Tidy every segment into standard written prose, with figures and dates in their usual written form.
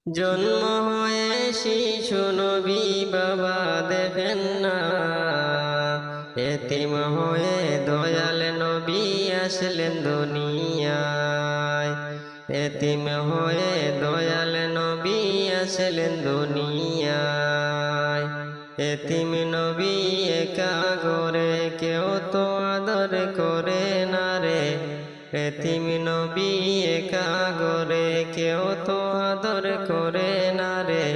জন্ম হয়ে শিশু নবী বাবা দেখেন না, এতিম হয়ে দয়াল নবী আসলেন দুনিয়ায়। এতিম হয়ে দয়াল নবী আসলেন দুনিয়ায়। এতিম নবী একা ঘরে কেউ তো আদর করে না রে। এতিম নবী একা ঘরে কেউ তো আদর করে না রে।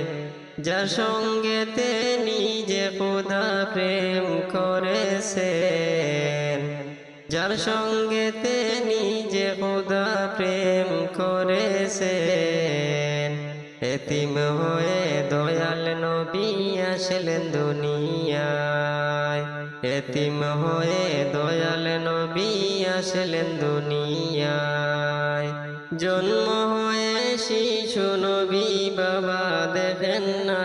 যার সঙ্গেতে নিজে খোদা প্রেম করেছেন, যার সঙ্গেতে নিজে খোদা প্রেম করেছেন। এতিম হয়ে দয়াল নবী আসলেন দুনিয়ায়। এতিম হয়ে দয়াল নবী আসলেন দুনিয়ায়। জন্ম হয়ে শিশু নবী বাবা দেখেন না,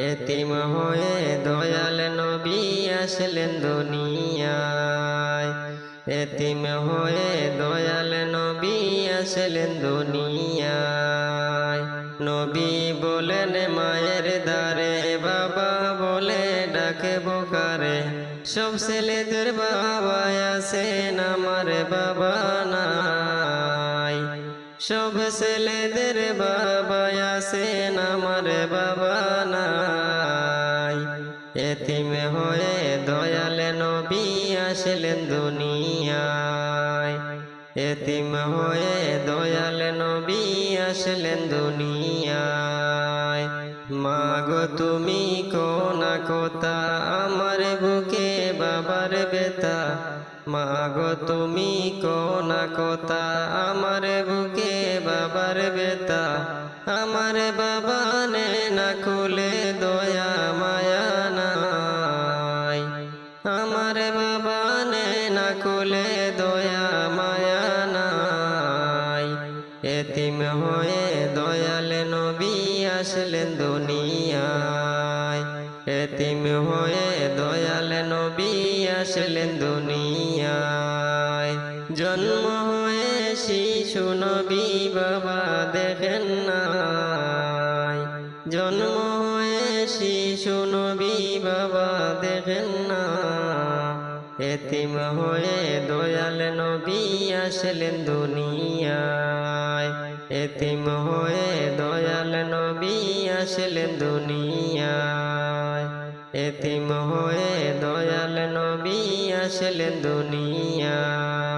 এতিম হয়ে দয়াল নবী আসলেন দুনিয়ায়। এতিম হয়ে দয়াল নবী আসলেন দুনিয়ায়। নবী বলেন মায়ের দ্বারে, বাবা বলে ডাকে বোকারে। সব ছেলেদের বাবা আছেন, আমার বাবা নাই। সব ছেলেদের বাবা আছেন, আমার বাবা নাই। এতিম হয়ে দয়াল নবী আসলেন দুনিয়ায়। এতিম হয়ে দয়াল নবী আসলেন দুনিয়ায়। মাগো তুমি কোনা কোথা, আমার বুকে বাবার বেতা। মাগো তুমি কোনা কোথা, আমার বুকে বাবার বেতা। আমার বাবা নে না খুলে দয়া মায়া নাই। আমার বাবা নে না খুলে দয়া মায়া নাই। এতিম হয়ে দয়াল নবী আসলেন দুনিয়ায়। এতিম হয়ে দয়াল নবী আসলেন দুনিয়ায়। জন্ম হয়ে শিশু নবী বাবা দেখেন না, জন্ম হয়ে শিশু নবী বাবা দেখেন না। এতিম হয়ে দয়াল নবী আসলেন দুনিয়ায়। এতিম হয়ে দয়াল নবী আসলেন দুনিয়ায়। এতিম হয়ে দয়াল নবী আসলেন দুনিয়ায়।